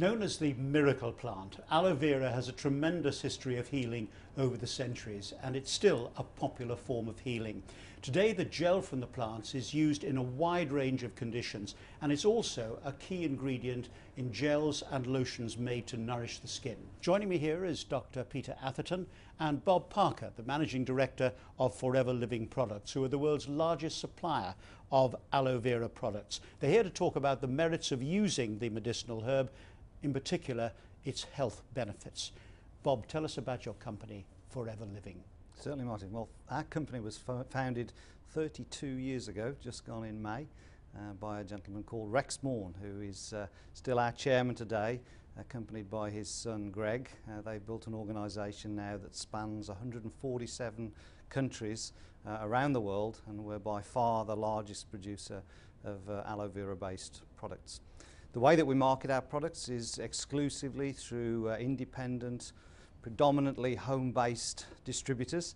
Known as the miracle plant, aloe vera has a tremendous history of healing over the centuries, and it's still a popular form of healing. Today, the gel from the plants is used in a wide range of conditions, and it's also a key ingredient in gels and lotions made to nourish the skin. Joining me here is Dr. Peter Atherton and Bob Parker, the Managing Director of Forever Living Products, who are the world's largest supplier of aloe vera products. They're here to talk about the merits of using the medicinal herb, in particular its health benefits. Bob, tell us about your company, Forever Living. Certainly, Martin. Well, our company was founded 32 years ago, just gone in May, by a gentleman called Rex Morn, who is still our chairman today, accompanied by his son Greg. They've built an organisation now that spans 147 countries around the world, and we're by far the largest producer of aloe vera based products. The way that we market our products is exclusively through independent, predominantly home-based distributors.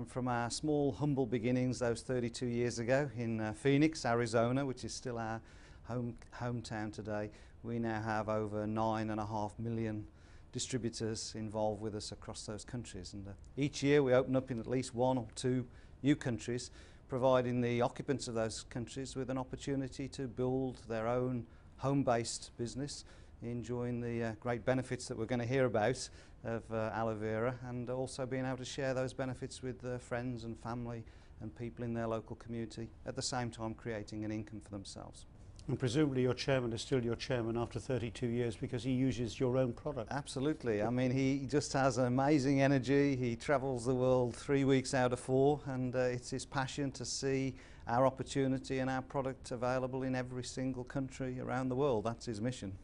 From our small, humble beginnings those 32 years ago in Phoenix, Arizona, which is still our hometown today, we now have over 9.5 million distributors involved with us across those countries. And each year we open up in at least one or two new countries, providing the occupants of those countries with an opportunity to build their own home-based business, enjoying the great benefits that we're going to hear about of aloe vera, and also being able to share those benefits with friends and family and people in their local community, at the same time creating an income for themselves. And presumably your chairman is still your chairman after 32 years because he uses your own product. Absolutely. I mean, he just has an amazing energy. He travels the world 3 weeks out of 4, and it's his passion to see our opportunity and our product available in every single country around the world. That's his mission.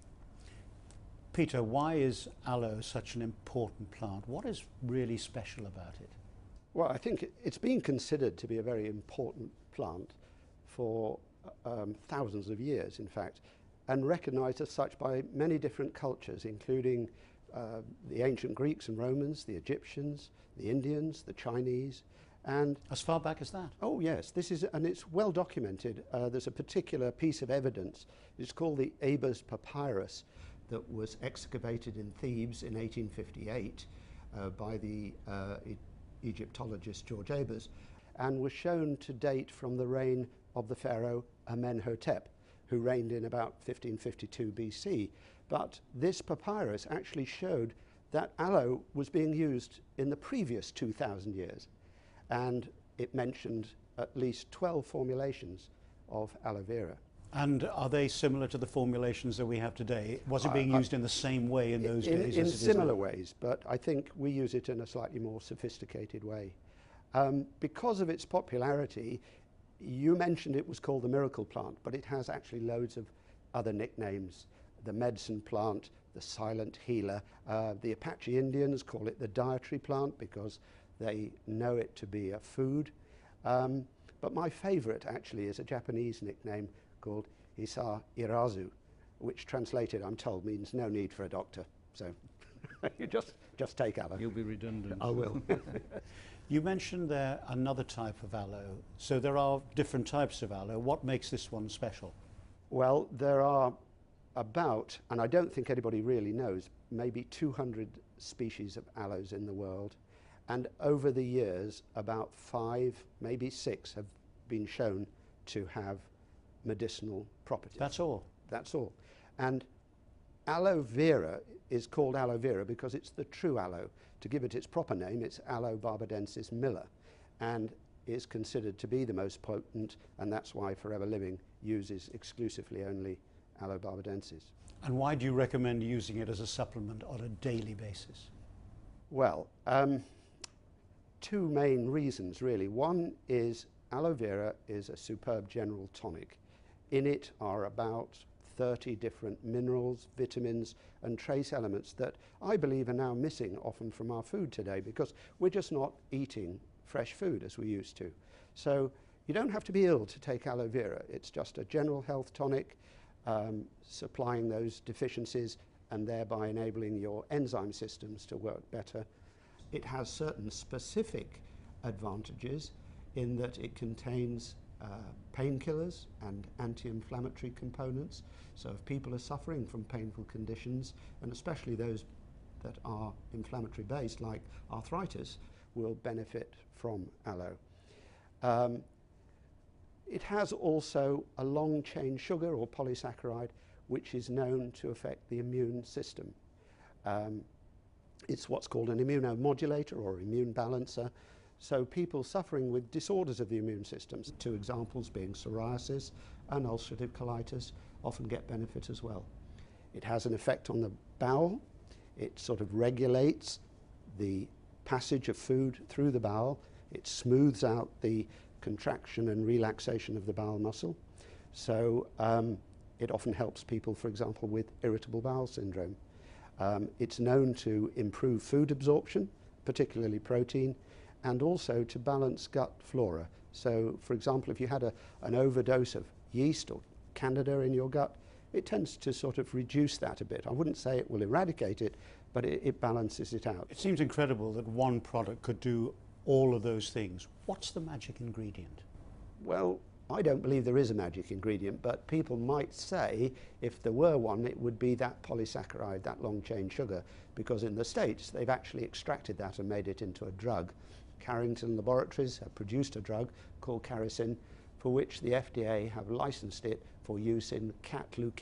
Peter, why is aloe such an important plant? What is really special about it? Well, I think it's been considered to be a very important plant for thousands of years, in fact, and recognized as such by many different cultures, including the ancient Greeks and Romans, the Egyptians, the Indians, the Chinese. And as far back as that? Oh yes, and it's well documented. There's a particular piece of evidence. It's called the Ebers Papyrus, that was excavated in Thebes in 1858 by the Egyptologist George Ebers, and was shown to date from the reign of the pharaoh Amenhotep, who reigned in about 1552 BC. But this papyrus actually showed that aloe was being used in the previous 2,000 years. And it mentioned at least 12 formulations of aloe vera. And are they similar to the formulations that we have today? Was it being used in the same way in those days? In similar ways, but I think we use it in a slightly more sophisticated way. Because of its popularity, you mentioned it was called the miracle plant, but it has actually loads of other nicknames. The medicine plant, the silent healer. The Apache Indians call it the dietary plant because they know it to be a food. But my favorite actually is a Japanese nickname called Isa Irazu, which translated, I'm told, means no need for a doctor. So you just take aloe. You'll be redundant. I will. You mentioned there another type of aloe. So there are different types of aloe. What makes this one special? Well, there are about, and I don't think anybody really knows, maybe 200 species of aloes in the world. And over the years, about 5, maybe 6 have been shown to have medicinal properties. That's all? That's all. And aloe vera is called aloe vera because it's the true aloe. To give it its proper name, it's Aloe barbadensis Miller, and is considered to be the most potent, and that's why Forever Living uses exclusively only Aloe barbadensis. And why do you recommend using it as a supplement on a daily basis? Well, 2 main reasons really. One is aloe vera is a superb general tonic. In it are about 30 different minerals, vitamins and trace elements that I believe are now missing often from our food today because we're just not eating fresh food as we used to. So you don't have to be ill to take aloe vera. It's just a general health tonic, supplying those deficiencies and thereby enabling your enzyme systems to work better. It has certain specific advantages in that it contains painkillers and anti-inflammatory components. So if people are suffering from painful conditions, and especially those that are inflammatory based like arthritis, will benefit from aloe. It has also a long chain sugar or polysaccharide which is known to affect the immune system. It's what's called an immunomodulator or immune balancer. So people suffering with disorders of the immune system, two examples being psoriasis and ulcerative colitis, often get benefit as well. It has an effect on the bowel. It sort of regulates the passage of food through the bowel. It smooths out the contraction and relaxation of the bowel muscle. So it often helps people, for example, with irritable bowel syndrome. It's known to improve food absorption, particularly protein, and also to balance gut flora. So, for example, if you had an overdose of yeast or candida in your gut, it tends to sort of reduce that a bit. I wouldn't say it will eradicate it, but it balances it out. It seems incredible that one product could do all of those things. What's the magic ingredient? Well, I don't believe there is a magic ingredient, but people might say if there were one, it would be that polysaccharide, that long chain sugar, because in the States they've actually extracted that and made it into a drug. Carrington Laboratories have produced a drug called Caricin, for which the FDA have licensed it for use in cat leukemia.